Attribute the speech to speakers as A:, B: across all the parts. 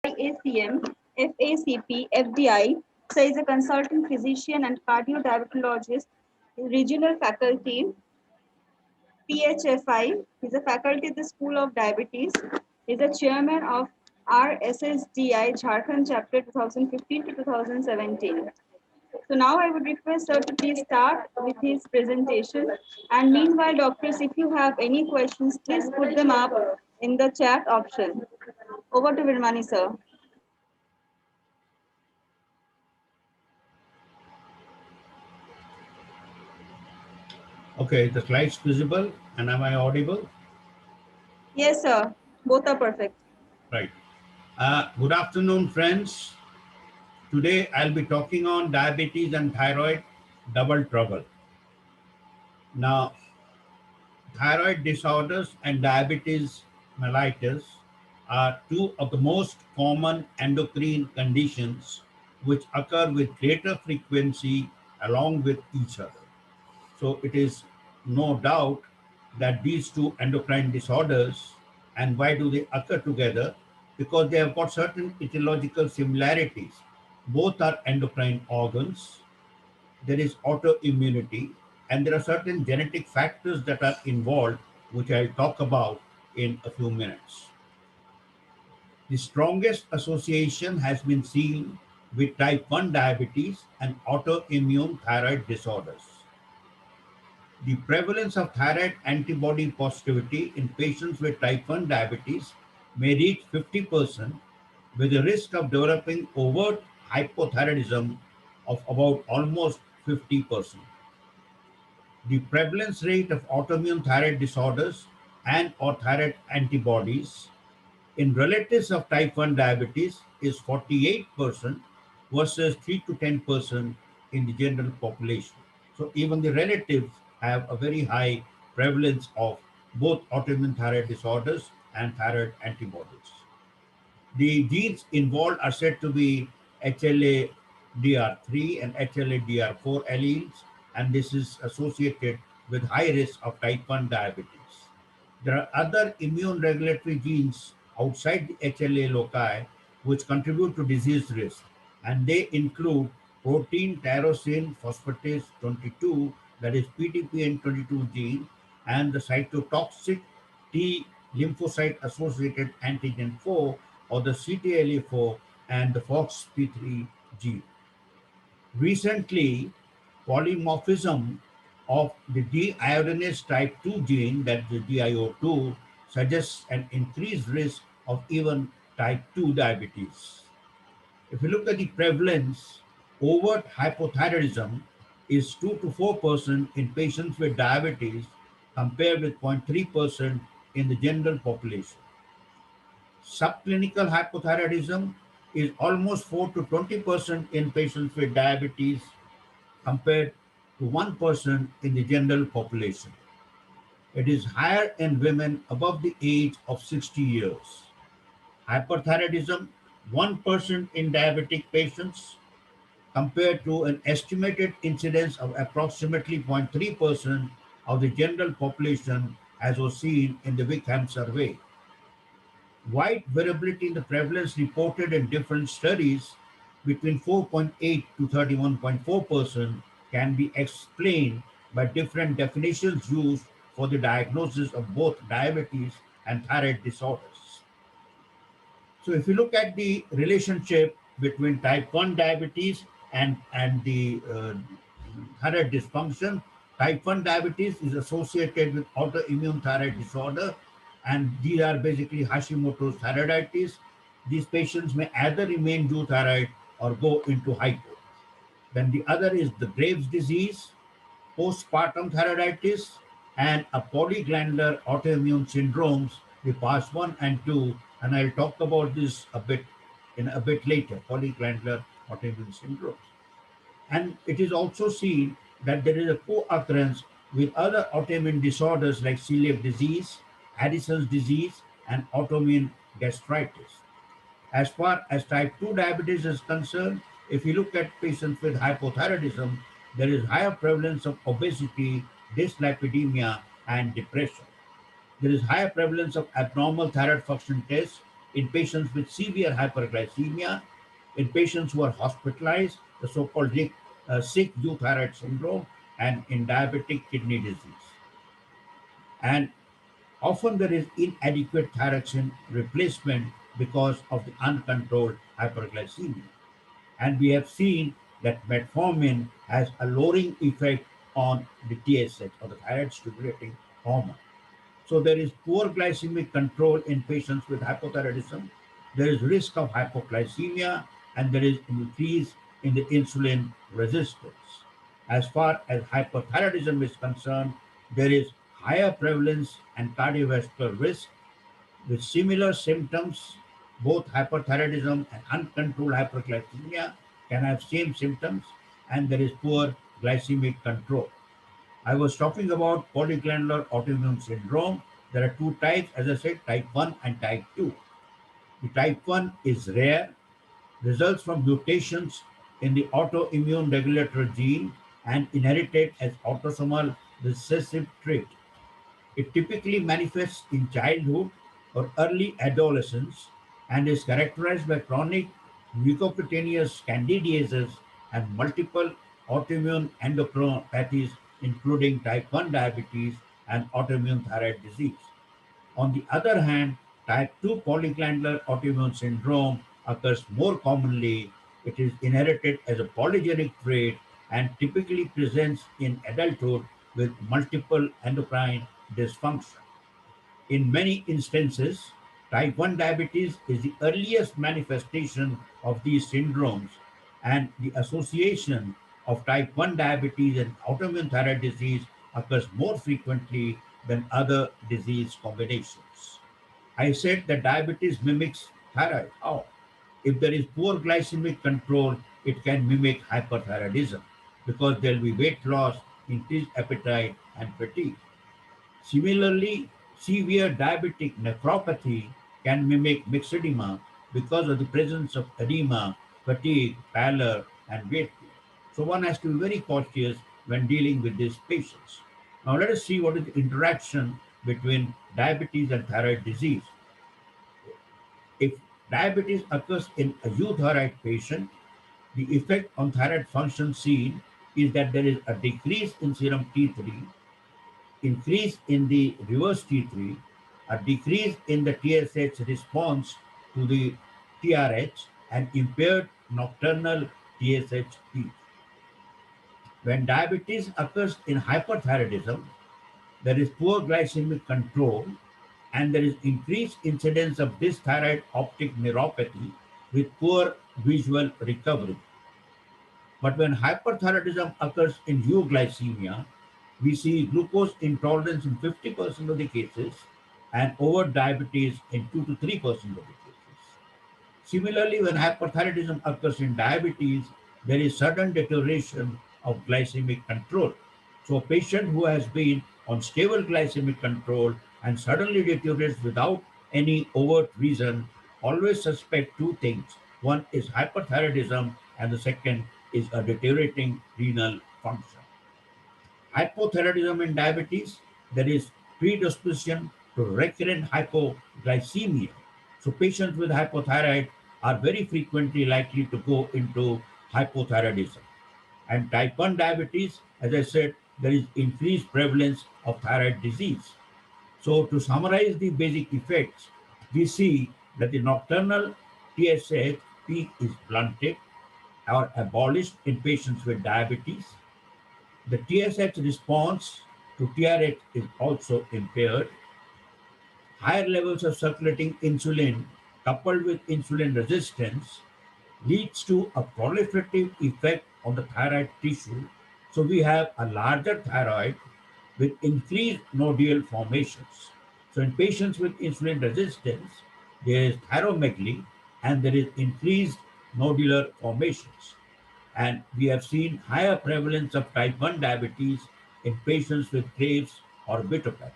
A: ACM, FACP, FDI. So is a consultant physician and cardiodiabetologist, regional faculty, PHFI. He's a faculty at the School of Diabetes. He's a chairman of RSSDI Jharkhand chapter 2015 to 2017. So now I would request sir to please start with his presentation. And meanwhile, doctors, if you have any questions, please put them up in the chat option. Over to Virmani, sir.
B: Okay, the slides visible and am I audible?
A: Yes, sir. Both are perfect.
B: Right. Good afternoon, friends. Today I'll be talking on diabetes and thyroid double trouble. Now, thyroid disorders and diabetes mellitus are two of the most common endocrine conditions which occur with greater frequency along with each other. So it is no doubt that these two endocrine disorders, and why do they occur together? Because they have got certain etiological similarities. Both are endocrine organs. There is autoimmunity, and there are certain genetic factors that are involved, which I'll talk about in a few minutes. The strongest association has been seen with type 1 diabetes and autoimmune thyroid disorders. The prevalence of thyroid antibody positivity in patients with type 1 diabetes may reach 50%, with a risk of developing overt hypothyroidism of about almost 50%. The prevalence rate of autoimmune thyroid disorders and or thyroid antibodies in relatives of type 1 diabetes is 48% versus 3 to 10% in the general population. So even the relatives have a very high prevalence of both autoimmune thyroid disorders and thyroid antibodies. The genes involved are said to be HLA-DR3 and HLA-DR4 alleles, and this is associated with high risk of type 1 diabetes. There are other immune regulatory genes outside the HLA loci which contribute to disease risk, and they include protein tyrosine phosphatase 22, that is PTPN22 gene, and the cytotoxic T lymphocyte associated antigen 4 or the CTLA4 and the FOXP3 gene. Recently, polymorphism of the deiodinase type 2 gene, that is the DIO2, suggests an increased risk of even type 2 diabetes. If you look at the prevalence, overt hypothyroidism is 2 to 4% in patients with diabetes compared with 0.3% in the general population. Subclinical hypothyroidism is almost 4 to 20% in patients with diabetes compared to 1% in the general population. It is higher in women above the age of 60 years. Hyperthyroidism, 1% in diabetic patients compared to an estimated incidence of approximately 0.3% of the general population as was seen in the Wickham survey. Wide variability in the prevalence reported in different studies between 4.8 to 31.4% can be explained by different definitions used for the diagnosis of both diabetes and thyroid disorders. So if you look at the relationship between type 1 diabetes and the thyroid dysfunction, type 1 diabetes is associated with autoimmune thyroid disorder, and these are basically Hashimoto's thyroiditis. These patients may either remain euthyroid or go into hypo. Then the other is the Graves' disease, postpartum thyroiditis, and a polyglandular autoimmune syndromes, the PAS 1 and 2, and I'll talk about this a bit later, polyglandular autoimmune syndromes. And it is also seen that there is a co-occurrence with other autoimmune disorders like celiac disease, Addison's disease, and autoimmune gastritis. As far as type 2 diabetes is concerned, if you look at patients with hypothyroidism, there is higher prevalence of obesity, dyslipidemia, and depression. There is higher prevalence of abnormal thyroid function tests, in patients with severe hyperglycemia, in patients who are hospitalized, the so-called sick euthyroid syndrome, and in diabetic kidney disease. And often there is inadequate thyroxine replacement because of the uncontrolled hyperglycemia. And we have seen that metformin has a lowering effect on the TSH, or the thyroid stimulating hormone. So there is poor glycemic control in patients with hypothyroidism. There is risk of hypoglycemia, and there is increase in the insulin resistance. As far as hypothyroidism is concerned, there is higher prevalence and cardiovascular risk with similar symptoms. Both hyperthyroidism and uncontrolled hyperglycemia can have same symptoms, and there is poor glycemic control. I was talking about polyglandular autoimmune syndrome. There are two types, as I said, type 1 and type 2. The type 1 is rare, results from mutations in the autoimmune regulator gene and inherited as autosomal recessive trait. It typically manifests in childhood or early adolescence and is characterized by chronic mucocutaneous candidiasis and multiple autoimmune endocrinopathies, including type 1 diabetes and autoimmune thyroid disease. On the other hand, type 2 polyglandular autoimmune syndrome occurs more commonly. It is inherited as a polygenic trait and typically presents in adulthood with multiple endocrine dysfunction. In many instances, type 1 diabetes is the earliest manifestation of these syndromes, and the association of type 1 diabetes and autoimmune thyroid disease occurs more frequently than other disease combinations. I said that diabetes mimics thyroid. How? If there is poor glycemic control, it can mimic hyperthyroidism because there will be weight loss, increased appetite, and fatigue. Similarly, severe diabetic nephropathy can mimic myxedema because of the presence of edema, fatigue, pallor, and weight gain. So one has to be very cautious when dealing with these patients. Now let us see what is the interaction between diabetes and thyroid disease. If diabetes occurs in a euthyroid patient, the effect on thyroid function seen is that there is a decrease in serum T3, increase in the reverse T3, a decrease in the TSH response to the TRH, and impaired nocturnal TSH peak. When diabetes occurs in hyperthyroidism, there is poor glycemic control and there is increased incidence of dysthyroid optic neuropathy with poor visual recovery. But when hyperthyroidism occurs in euglycemia, we see glucose intolerance in 50% of the cases and over diabetes in 2 to 3% of the cases. Similarly, when hyperthyroidism occurs in diabetes, there is sudden deterioration of glycemic control. So, a patient who has been on stable glycemic control and suddenly deteriorates without any overt reason always suspect two things. One is hyperthyroidism, and the second is a deteriorating renal function. Hypothyroidism in diabetes, there is predisposition to recurrent hypoglycemia. So patients with hypothyroid are very frequently likely to go into hypothyroidism. And type 1 diabetes, as I said, there is increased prevalence of thyroid disease. So to summarize the basic effects, we see that the nocturnal TSH peak is blunted or abolished in patients with diabetes. The TSH response to TRH is also impaired. Higher levels of circulating insulin coupled with insulin resistance leads to a proliferative effect on the thyroid tissue. So we have a larger thyroid with increased nodule formations. So in patients with insulin resistance, there is thyromegaly and there is increased nodular formations. And we have seen higher prevalence of type 1 diabetes in patients with Graves' orbitopathy,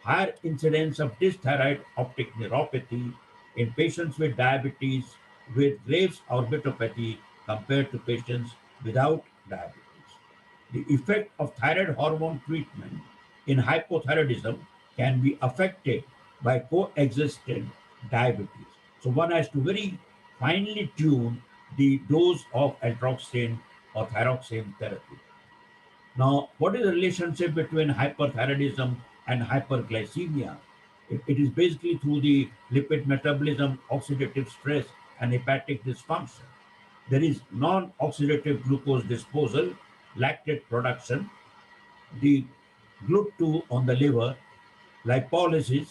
B: higher incidence of dysthyroid optic neuropathy in patients with diabetes with Graves' orbitopathy compared to patients without diabetes. The effect of thyroid hormone treatment in hypothyroidism can be affected by coexistent diabetes. So one has to very finely tune the dose of altroxin or thyroxine therapy. Now, what is the relationship between hyperthyroidism and hyperglycemia? It is basically through the lipid metabolism, oxidative stress, and hepatic dysfunction. There is non oxidative glucose disposal, lactate production, the GLUT2 on the liver, lipolysis,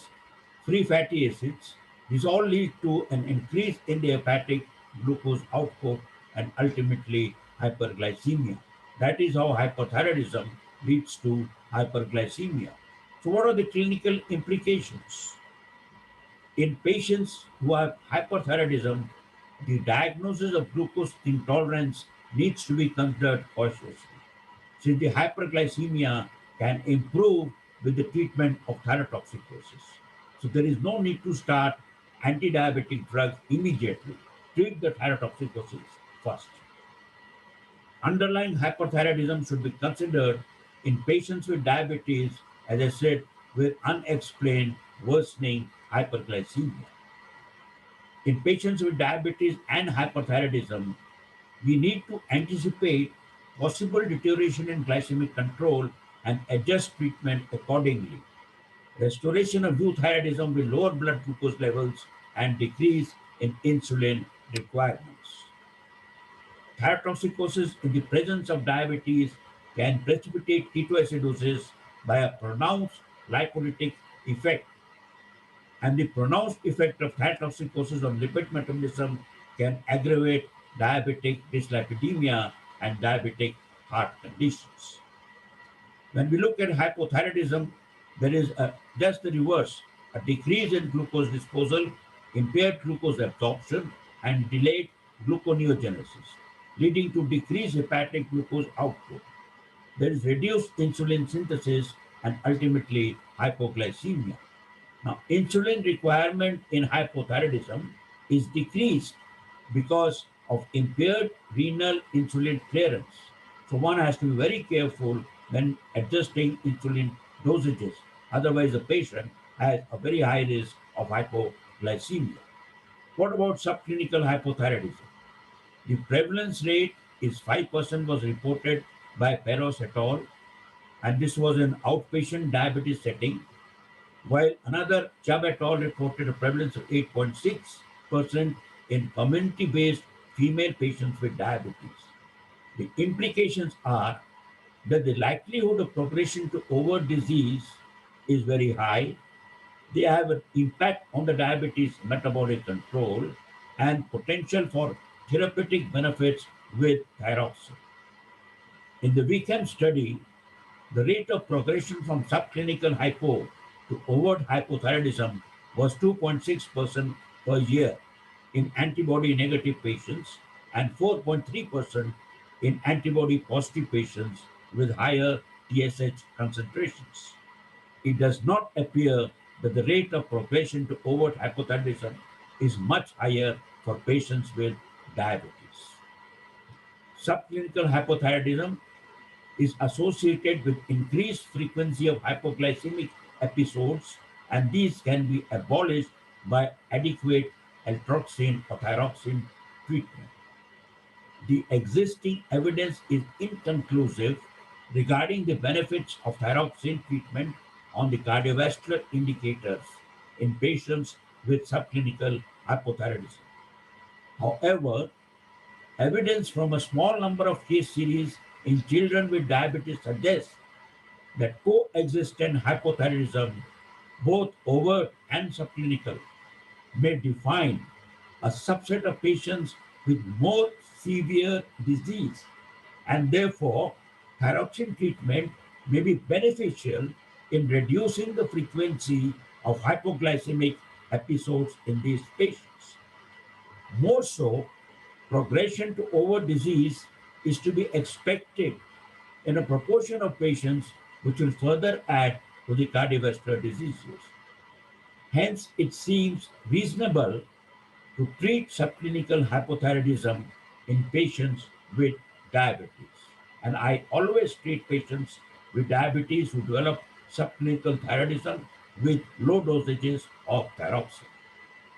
B: free fatty acids. These all lead to an increase in the hepatic glucose output and ultimately hyperglycemia. That is how hypothyroidism leads to hyperglycemia. So, what are the clinical implications? In patients who have hyperthyroidism, the diagnosis of glucose intolerance needs to be considered cautiously, since the hyperglycemia can improve with the treatment of thyrotoxicosis. So there is no need to start anti-diabetic drugs immediately. Treat the thyrotoxicosis first. Underlying hyperthyroidism should be considered in patients with diabetes, as I said, with unexplained worsening hyperglycemia. In patients with diabetes and hyperthyroidism, we need to anticipate possible deterioration in glycemic control and adjust treatment accordingly. Restoration of euthyroidism will lower blood glucose levels and decrease in insulin requirements. Thyrotoxicosis in the presence of diabetes can precipitate ketoacidosis by a pronounced lipolytic effect, and the pronounced effect of thyrotoxicosis on lipid metabolism can aggravate diabetic dyslipidemia and diabetic heart conditions. When we look at hypothyroidism, there is just the reverse, a decrease in glucose disposal, impaired glucose absorption, and delayed gluconeogenesis, leading to decreased hepatic glucose output. There is reduced insulin synthesis and ultimately hypoglycemia. Now, insulin requirement in hypothyroidism is decreased because of impaired renal insulin clearance. So, one has to be very careful when adjusting insulin dosages. Otherwise, the patient has a very high risk of hypoglycemia. What about subclinical hypothyroidism? The prevalence rate is 5% was reported by Peros et al. And this was an outpatient diabetes setting, while another Chubb et al. Reported a prevalence of 8.6% in community based female patients with diabetes. The implications are that the likelihood of progression to overt disease is very high. They have an impact on the diabetes metabolic control and potential for therapeutic benefits with thyroxine. In the weekend study, the rate of progression from subclinical hypo to overt hypothyroidism was 2.6% per year in antibody negative patients and 4.3% in antibody positive patients with higher TSH concentrations. It does not appear that the rate of progression to overt hypothyroidism is much higher for patients with diabetes. Subclinical hypothyroidism is associated with increased frequency of hypoglycemic episodes, and these can be abolished by adequate altroxin or thyroxine treatment. The existing evidence is inconclusive regarding the benefits of thyroxine treatment on the cardiovascular indicators in patients with subclinical hypothyroidism. However, evidence from a small number of case series in children with diabetes suggests that coexistent hypothyroidism, both overt and subclinical, may define a subset of patients with more severe disease, and therefore thyroxine treatment may be beneficial in reducing the frequency of hypoglycemic episodes in these patients. More so, progression to overt disease is to be expected in a proportion of patients which will further add to the cardiovascular diseases. Hence, it seems reasonable to treat subclinical hypothyroidism in patients with diabetes. And I always treat patients with diabetes who develop subclinical thyroidism with low dosages of thyroxine.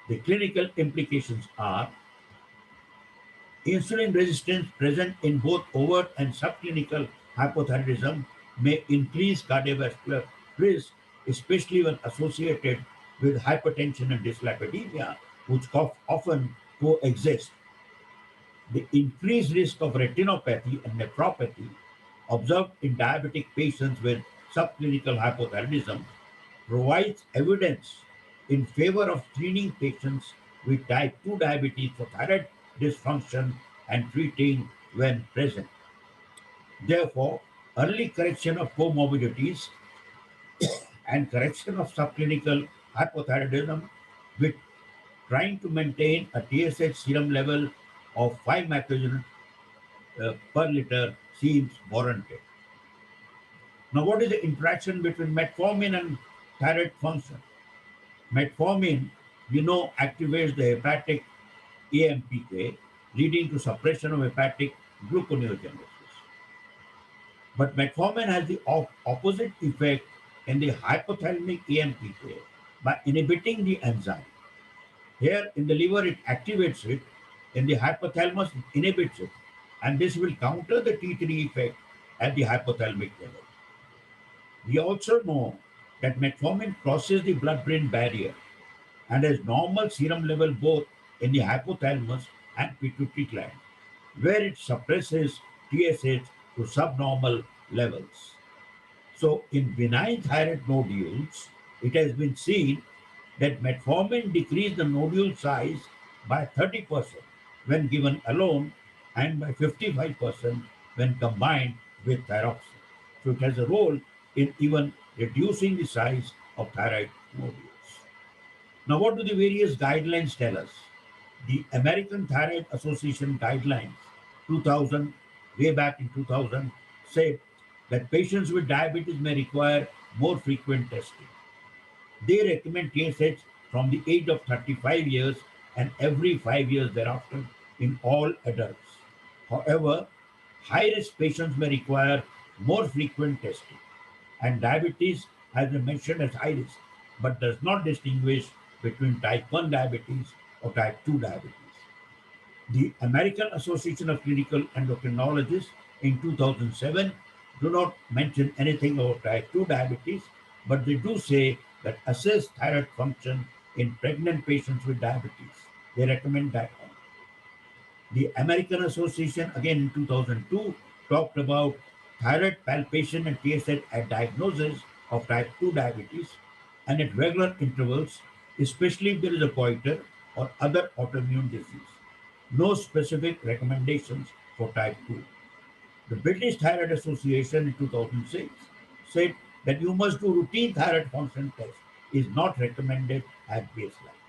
B: The clinical implications are insulin resistance present in both overt and subclinical hypothyroidism may increase cardiovascular risk, especially when associated with hypertension and dyslipidemia, which often coexist. The increased risk of retinopathy and nephropathy observed in diabetic patients with subclinical hypothyroidism provides evidence in favor of screening patients with type 2 diabetes for thyroid dysfunction and treating when present. Therefore, early correction of comorbidities and correction of subclinical hypothyroidism with trying to maintain a TSH serum level of 5 microgram per liter seems warranted. Now, what is the interaction between metformin and thyroid function? Metformin, activates the hepatic AMPK, leading to suppression of hepatic gluconeogenesis. But metformin has the opposite effect in the hypothalamic AMPK by inhibiting the enzyme. Here in the liver, it activates it, in the hypothalamus, it inhibits it, and this will counter the T3 effect at the hypothalamic level. We also know that metformin crosses the blood brain barrier and has normal serum level both in the hypothalamus and pituitary gland, where it suppresses TSH to subnormal levels. So, in benign thyroid nodules, it has been seen that metformin decreased the nodule size by 30% when given alone and by 55% when combined with thyroxine. So, it has a role in even reducing the size of thyroid nodules. Now, what do the various guidelines tell us? The American Thyroid Association guidelines 2000, way back in 2000, said that patients with diabetes may require more frequent testing. They recommend TSH from the age of 35 years and every 5 years thereafter in all adults. However, high risk patients may require more frequent testing, and diabetes has been mentioned as high risk but does not distinguish between type 1 diabetes or type 2 diabetes. The American Association of Clinical Endocrinologists in 2007 do not mention anything about type 2 diabetes, but they do say that assess thyroid function in pregnant patients with diabetes. They recommend that one. The American Association, again in 2002, talked about thyroid palpation and TSH at diagnosis of type 2 diabetes and at regular intervals, especially if there is a goiter or other autoimmune disease. No specific recommendations for type 2. The British Thyroid Association in 2006 said that you must do routine thyroid function test is not recommended at baseline.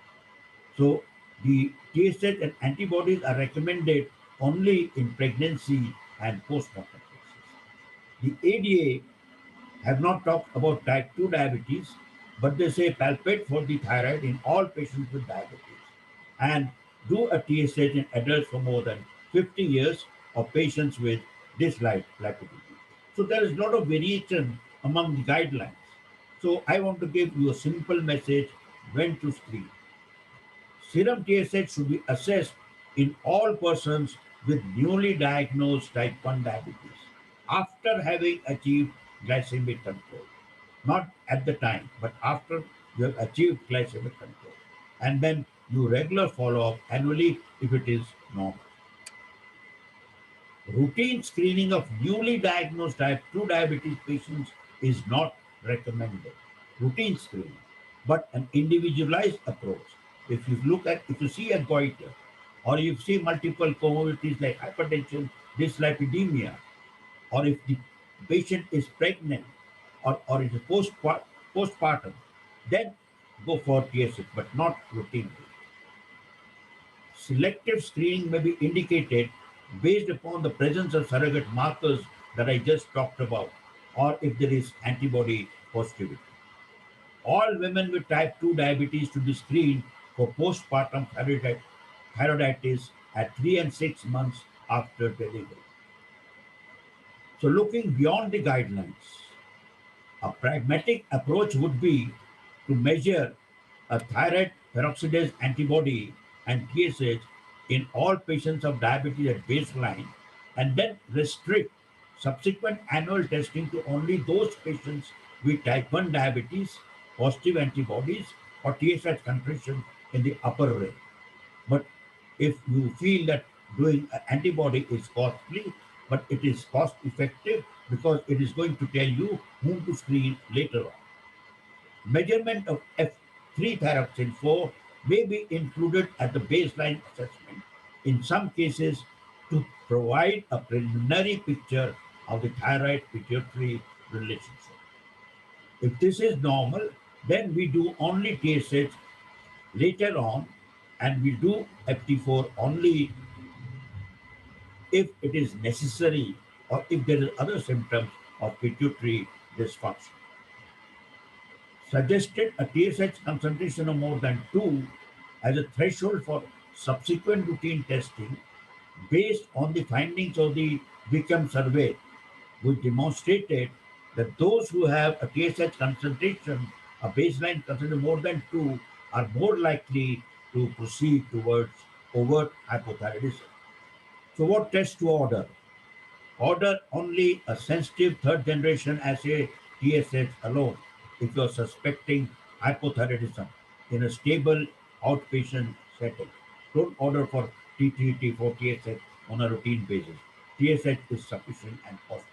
B: So the TSH and antibodies are recommended only in pregnancy and postmortem cases. The ADA have not talked about type 2 diabetes, but they say palpate for the thyroid in all patients with diabetes and do a TSH in adults for more than 50 years or patients with dyslipidemia. So there is a lot of variation among the guidelines. So I want to give you a simple message when to screen. Serum TSH should be assessed in all persons with newly diagnosed type 1 diabetes after having achieved glycemic control. Not at the time, but after you have achieved glycemic control. And then you regular follow up annually if it is normal. Routine screening of newly diagnosed type 2 diabetes patients is not recommended. Routine screening, but an individualized approach. If you see a goiter, or you see multiple comorbidities like hypertension, dyslipidemia, or if the patient is pregnant or it is postpartum, then go for TSH, but not routinely. Selective screening may be indicated based upon the presence of surrogate markers that I just talked about, or if there is antibody positivity. All women with type 2 diabetes should be screened for postpartum thyroiditis at 3 and 6 months after delivery. So, looking beyond the guidelines, a pragmatic approach would be to measure a thyroid peroxidase antibody and TSH in all patients of diabetes at baseline, and then restrict subsequent annual testing to only those patients with type 1 diabetes, positive antibodies, or TSH concentration in the upper range. But if you feel that doing an antibody is costly, but it is cost effective because it is going to tell you whom to screen later on. Measurement of F3 thyroxine 4 may be included at the baseline assessment in some cases to provide a preliminary picture of the thyroid pituitary relationship. If this is normal, then we do only TSH later on, and we do FT4 only if it is necessary or if there is other symptoms of pituitary dysfunction. Suggested a TSH concentration of more than 2 as a threshold for subsequent routine testing based on the findings of the Wickham survey, which demonstrated that those who have a TSH concentration, a baseline concentration more than 2, are more likely to proceed towards overt hypothyroidism. So, what test to order? Order only a sensitive third generation assay TSH alone if you are suspecting hypothyroidism in a stable outpatient setting. Don't order for T3, T4, TSH on a routine basis. TSH is sufficient and possible.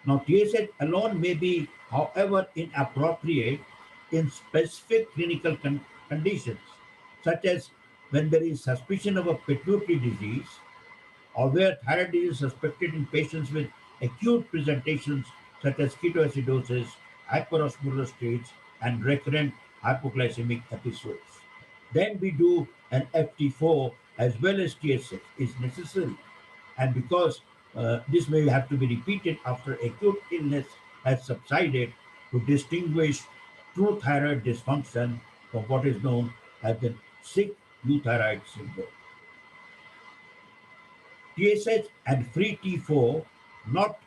B: Now, TSH alone may be, however, inappropriate in specific clinical conditions, such as when there is suspicion of a pituitary disease or where thyroid disease is suspected in patients with acute presentations such as ketoacidosis, hyperosmolar states, and recurrent hypoglycemic episodes. Then we do an FT4 as well as TSH is necessary. And because this may have to be repeated after acute illness has subsided to distinguish true thyroid dysfunction from what is known as the sick euthyroid syndrome. TSH and free T4, not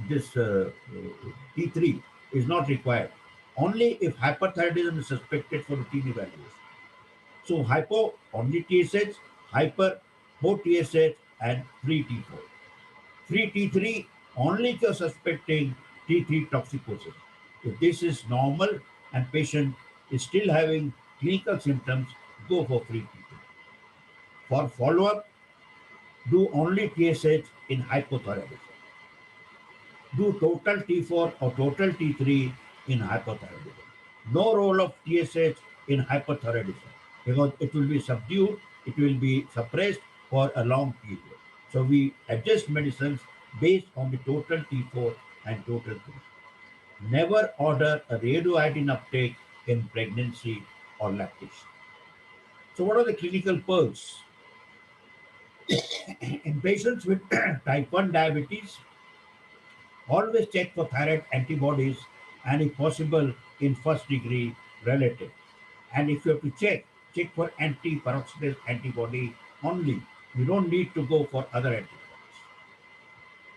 B: this T3 is not required. Only if hyperthyroidism is suspected for routine evaluation. So hypo only TSH, hyper both TSH and free T4. Free T3 only if you're suspecting T3 toxicosis. If this is normal and patient is still having clinical symptoms, go for free T3. For follow-up, do only TSH in hypothyroidism. Do total T4 or total T3 in hypothyroidism. No role of TSH in hypothyroidism because it will be subdued, it will be suppressed for a long period. So we adjust medicines based on the total T4 and total T3. Never order a radioiodine uptake in pregnancy or lactation. So what are the clinical pearls? In patients with type 1 diabetes, always check for thyroid antibodies and if possible in first degree relative. And if you have to check for anti-peroxidase antibody only. You don't need to go for other antibodies.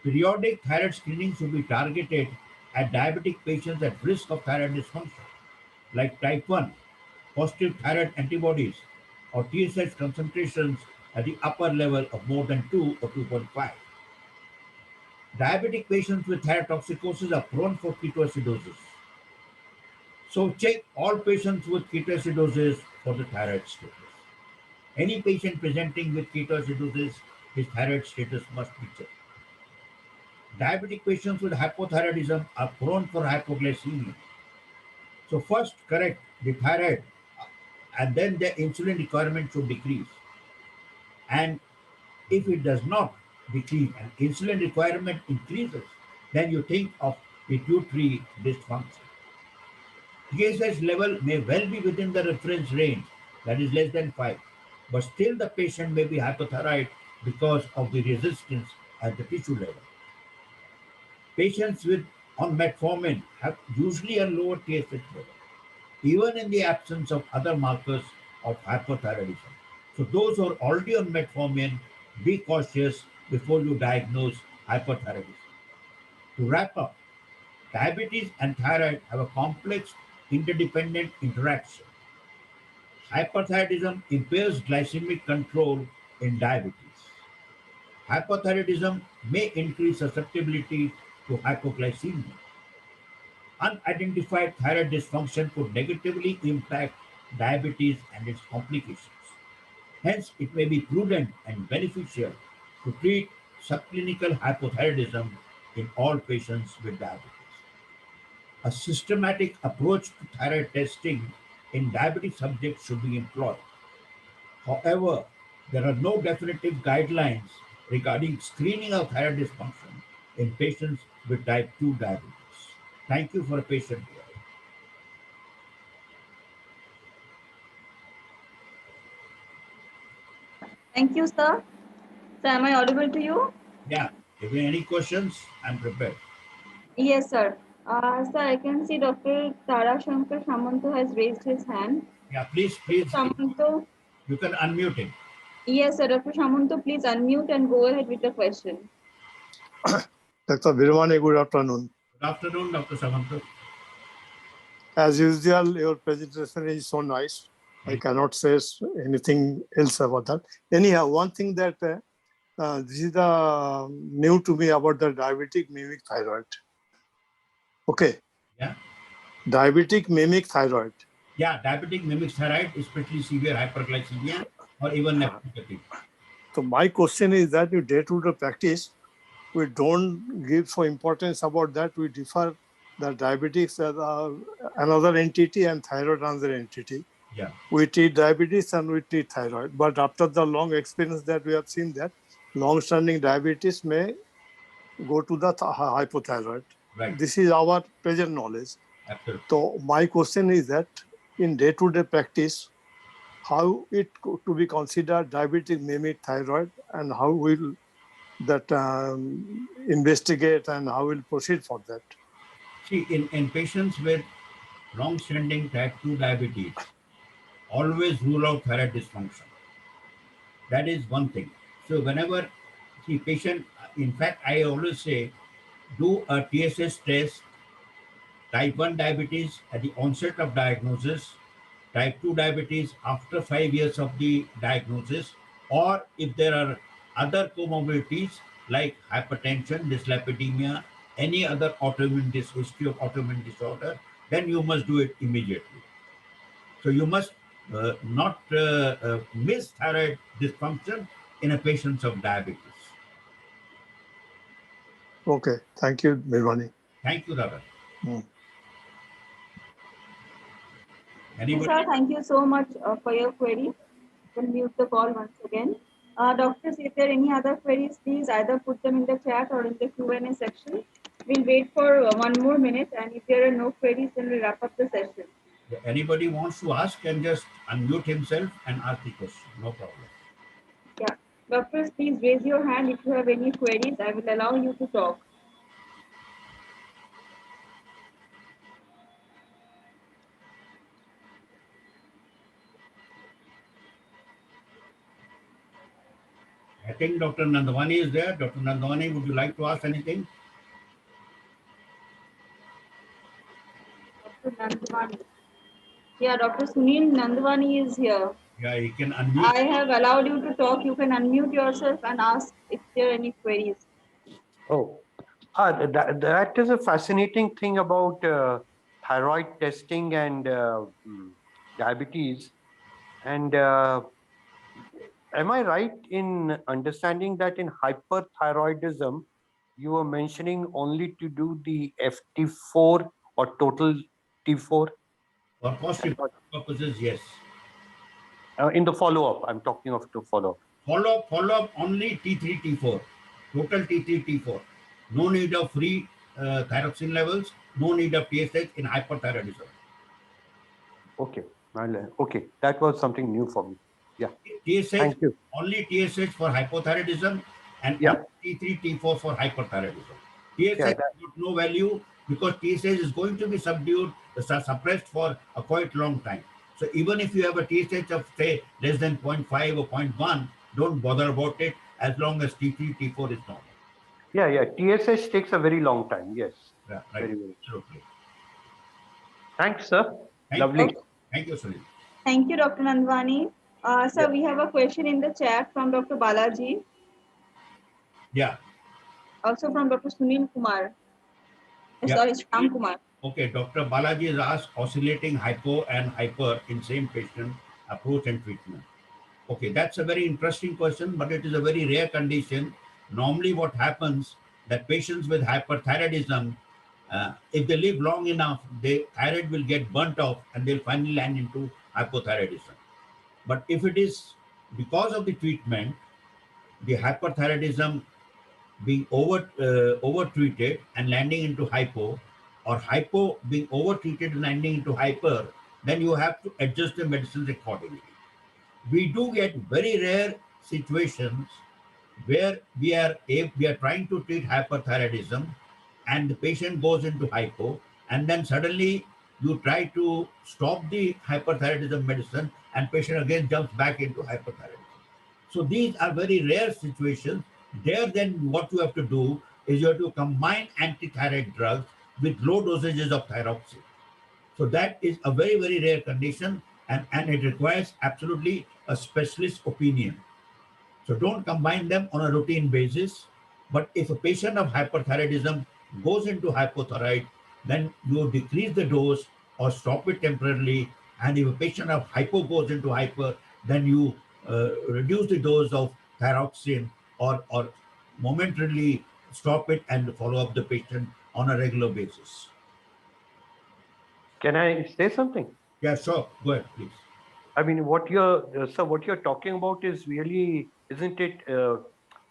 B: Periodic thyroid screening should be targeted at diabetic patients at risk of thyroid dysfunction, like type 1, positive thyroid antibodies, or TSH concentrations at the upper level of more than 2 or 2.5. Diabetic patients with thyrotoxicosis are prone for ketoacidosis. So check all patients with ketoacidosis for the thyroid status. Any patient presenting with ketoacidosis, his thyroid status must be checked. Diabetic patients with hypothyroidism are prone for hypoglycemia. So first correct the thyroid and then the insulin requirement should decrease. And if it does not decrease and insulin requirement increases, then you think of pituitary dysfunction. TSH level may well be within the reference range, that is less than 5, but still the patient may be hypothyroid because of the resistance at the tissue level. Patients with on metformin have usually a lower TSH level, even in the absence of other markers of hypothyroidism. So those who are already on metformin, be cautious before you diagnose hyperthyroidism. To wrap up, Diabetes and thyroid have a complex interdependent interaction. Hyperthyroidism impairs glycemic control in diabetes. Hypothyroidism may increase susceptibility to hypoglycemia. Unidentified thyroid dysfunction could negatively impact diabetes and its complications. Hence, it may be prudent and beneficial to treat subclinical hypothyroidism in all patients with diabetes. A systematic approach to thyroid testing in diabetic subjects should be employed. However, there are no definitive guidelines regarding screening of thyroid dysfunction in patients with type 2 diabetes. Thank you for a patient here.
A: Thank you, sir. So am I audible to you?
B: Yeah, if there are any questions, I'm prepared.
A: Yes, sir. Sir, I can see Dr. Tara Shankar Samanto has raised his hand.
B: Yeah, please,
A: Dr.
B: please,
A: Samanto,
B: you can unmute him.
A: yes, sir. Dr. Samanto, please unmute and go ahead with the question.
C: Dr. Virmani, good afternoon.
B: Good afternoon, Dr. Samanto.
C: As usual, your presentation is so nice. I cannot say anything else about that. Anyhow, one thing that this is the new to me about the diabetic mimic thyroid. Okay.
B: Yeah.
C: Diabetic mimic thyroid.
B: Yeah, diabetic mimics thyroid, especially severe hyperglycemia or even nephropathy.
C: So my question is that in day-to-day practice, we don't give so importance about that. We differ the diabetics as another entity and thyroid another entity.
B: Yeah.
C: We treat diabetes and we treat thyroid. But after the long experience that we have seen that long-standing diabetes may go to the hypothyroid.
B: Right.
C: This is our present knowledge.
B: Absolutely.
C: So my question is that in day-to-day practice, how it to be considered diabetic mimic thyroid and how will that investigate and how will proceed for that?
B: See, in patients with long-standing type 2 diabetes, always rule out thyroid dysfunction. That is one thing. So whenever, see, patient, in fact, I always say, do a TSH test, type 1 diabetes at the onset of diagnosis, type 2 diabetes after 5 years of the diagnosis, or if there are other comorbidities like hypertension, dyslipidemia, any other autoimmune history of autoimmune disorder, then you must do it immediately. So you must not miss thyroid dysfunction in a patient of diabetes.
C: Okay, thank you, Virmani.
B: Thank you, Radha.
A: Yes, sir, thank you so much for your query. You can mute the call once again. Doctors, if there are any other queries, please either put them in the chat or in the Q&A section. We'll wait for 1 more minute, and if there are no queries, then we'll wrap up the session.
B: If anybody wants to ask, can just unmute himself and ask the question. No problem.
A: Yeah. Doctors, please raise your hand if you have any queries. I will allow you to talk.
B: I think Dr. Nandwani is there. Dr. Nandwani, would you like to ask anything?
A: Dr. Nandwani. Yeah, Dr. Sunil Nandwani is here.
B: Yeah, he can unmute.
A: I have allowed you to talk. You can unmute yourself and ask if there are any queries.
D: Oh, that is a fascinating thing about thyroid testing and diabetes. And am I right in understanding that in hyperthyroidism, you were mentioning only to do the FT4 or total T4?
B: For cost purposes, yes.
D: In the follow-up, I'm talking of the follow-up.
B: Follow-up only T3, T4. Total T3, T4. No need of free thyroxine levels. No need of TSH in hyperthyroidism.
D: Okay. Okay. That was something new for me. Yeah.
B: TSH,
D: thank you.
B: Only TSH for hypothyroidism and
D: Yeah.
B: T3, T4 for hyperthyroidism. TSH
D: Yeah,
B: has got no value because TSH is going to be suppressed for a quite long time. So even if you have a TSH of say less than 0.5 or 0.1, don't bother about it as long as T3, T4 is normal.
D: Yeah. TSH takes a very long time. Yes.
B: Right.
D: Very well.
B: Absolutely.
D: Thanks, sir.
B: Thank
D: Lovely.
B: you. Thank you, Sunil.
A: Thank you, Dr. Nandwani. Sir,
B: Yeah.
A: we have a question in the chat from Dr. Balaji,
B: Yeah.
A: also from Dr. Sunil Kumar.
B: Yeah.
A: Sorry, Shyam Kumar.
B: Okay, Dr. Balaji is asked oscillating hypo and hyper in same patient, approach and treatment. Okay, that's a very interesting question, but it is a very rare condition. Normally, what happens that patients with hyperthyroidism, if they live long enough, the thyroid will get burnt off and they'll finally land into hypothyroidism. But if it is because of the treatment, the hyperthyroidism being over treated and landing into hypo, or hypo being over treated and landing into hyper, then you have to adjust the medicines accordingly. We do get very rare situations where we are trying to treat hyperthyroidism and the patient goes into hypo, and then suddenly you try to stop the hyperthyroidism medicine and patient again jumps back into hyperthyroidism. So these are very rare situations. There, then what you have to do is you have to combine antithyroid drugs with low dosages of thyroxine. So that is a very, very rare condition, and it requires absolutely a specialist opinion. So don't combine them on a routine basis. But if a patient of hyperthyroidism goes into hypothyroid, then you decrease the dose or stop it temporarily. And if a patient of hypo goes into hyper, then you reduce the dose of thyroxine, or momentarily stop it and follow up the patient on a regular basis.
D: Can I say something?
B: Yeah, sure. Go ahead, please.
D: I mean, what you're talking about is really, isn't it,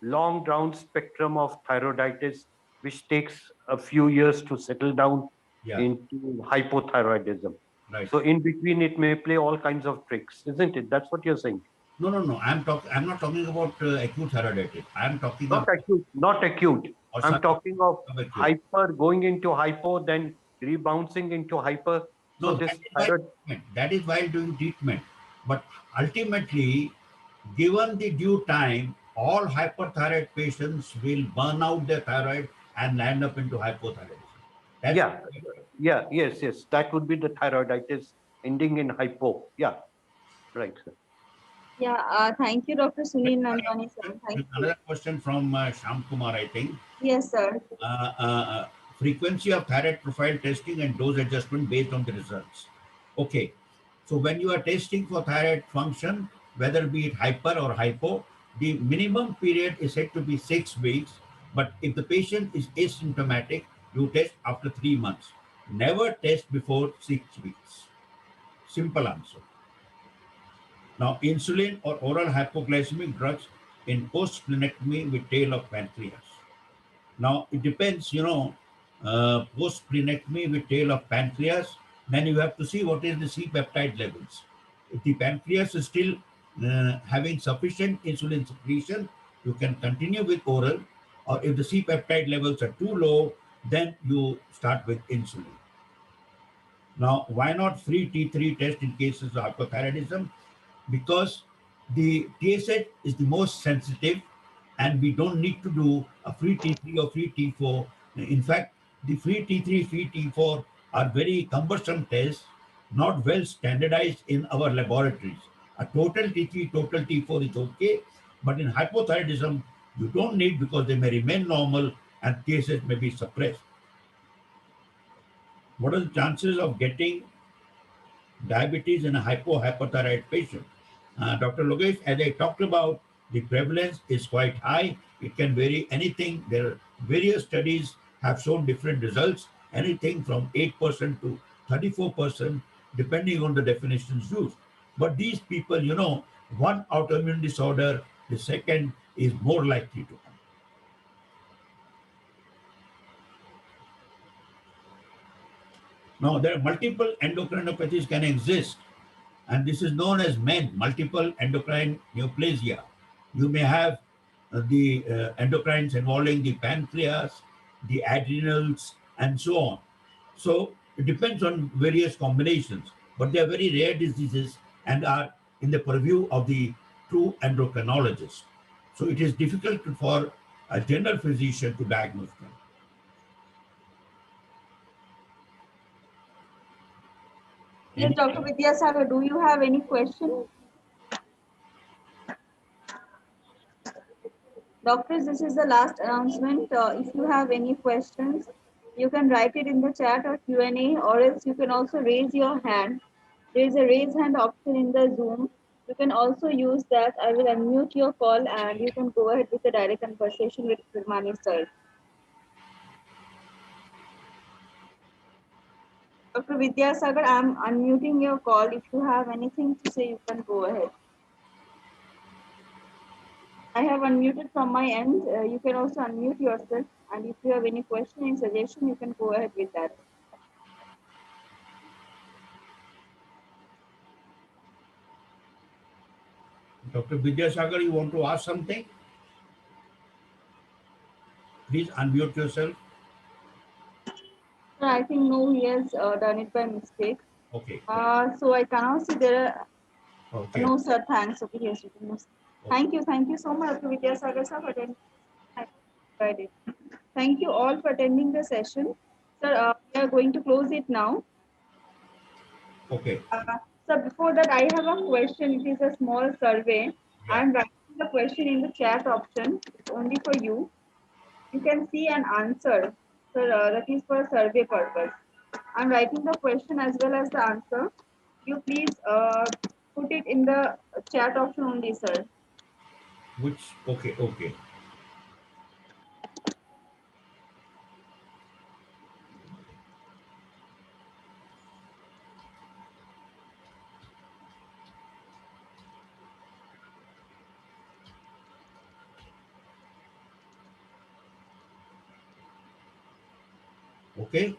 D: long drawn spectrum of thyroiditis, which takes a few years to settle down
B: Yeah,
D: into hypothyroidism.
B: right.
D: So in between, it may play all kinds of tricks, isn't it? That's what you're saying.
B: No, no, no. I'm not talking about acute thyroiditis. I'm talking
D: Not
B: about
D: acute, not acute.
B: or
D: I'm talking of
B: subacute.
D: hyper going into hypo, then rebouncing into hyper. So
B: No, that
D: this
B: is while
D: thyroid,
B: treatment. That is while doing treatment. But ultimately, given the due time, all hyperthyroid patients will burn out their thyroid and land up into hypothyroidism. That's
D: yeah, yeah, yes, yes. That would be the thyroiditis ending in hypo. Yeah, right, sir.
A: Yeah, thank you, Dr. Sunil Nandwani, sir. Thank you.
B: another question from Shyam Kumar, I think.
A: Yes, sir.
B: Uh, uh, uh, Frequency of thyroid profile testing and dose adjustment based on the results. Okay, so when you are testing for thyroid function, whether be it hyper or hypo, the minimum period is said to be 6 weeks. But if the patient is asymptomatic, you test after 3 months. Never test before 6 weeks. Simple answer. Now, insulin or oral hypoglycemic drugs in post-splenectomy with tail of pancreas. Now, it depends, post-splenectomy with tail of pancreas, then you have to see what is the C-peptide levels. If the pancreas is still having sufficient insulin secretion, you can continue with oral, or if the C-peptide levels are too low, then you start with insulin. Now, why not free T3 test in cases of hypothyroidism? Because the TSH is the most sensitive, and we don't need to do a free T3 or free T4. In fact, the free T3, free T4 are very cumbersome tests, not well standardized in our laboratories. A total T3, total T4 is okay, but in hypothyroidism, you don't need, because they may remain normal and TSH may be suppressed. What are the chances of getting diabetes in a hypothyroid patient? Dr. Logesh, as I talked about, the prevalence is quite high. It can vary anything. There are various studies have shown different results, anything from 8% to 34%, depending on the definitions used. But these people, one autoimmune disorder, the second is more likely to come. Now, there are multiple endocrinopathies can exist, and this is known as MEN, multiple endocrine neoplasia. You may have the endocrines involving the pancreas, the adrenals, and so on. So it depends on various combinations, but they are very rare diseases and are in the purview of the true endocrinologist. So it is difficult for a general physician to diagnose them.
A: Yes, Dr. Vidyasagar, do you have any question? Doctors, this is the last announcement. If you have any questions, you can write it in the chat or Q&A, or else you can also raise your hand. There is a raise hand option in the Zoom. You can also use that. I will unmute your call and you can go ahead with the direct conversation with Virmani sir. Dr. Vidyasagar, I am unmuting your call. If you have anything to say, you can go ahead. I have unmuted from my end. You can also unmute yourself. And if you have any question and suggestion, you can go ahead with that.
B: Dr. Vidyasagar, you want to ask something? Please unmute yourself.
A: Sir, I think no, he has done it by mistake.
B: Okay.
A: So I cannot see there are
B: Okay.
A: no, sir, thanks. Okay, yes, you can. Thank you so much, Dr. Vidyasagar sir, for attending. Thank you all for attending the session. Sir, we are going to close it now.
B: Okay.
A: So before that, I have a question. It is a small survey.
B: Yeah.
A: I'm writing the question in the chat option. It's only for you. You can see an answer. So that is for survey purpose. I'm writing the question as well as the answer. You please put it in the chat option only, sir.
B: Which, okay, okay. Okay.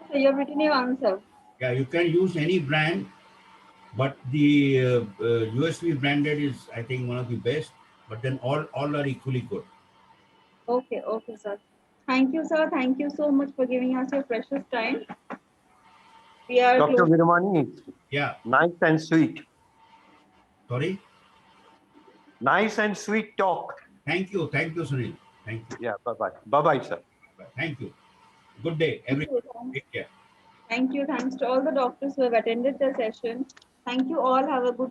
A: So you have written your answer.
B: Yeah, you can use any brand, but the USP branded is, I think, one of the best. But then all are equally good.
A: Okay, okay, sir. Thank you, sir. Thank you so much for giving us your precious time. We are
D: Dr.
A: close.
D: Virmani,
B: Yeah.
D: nice and sweet.
B: Sorry.
D: Nice and sweet talk.
B: Thank you, Sunil. Thank you.
D: Yeah, bye-bye. Bye-bye, sir.
B: Thank you. Good day, everyone. Take care.
A: Thank you. Thanks to all the doctors who have attended the session. Thank you all. Have a good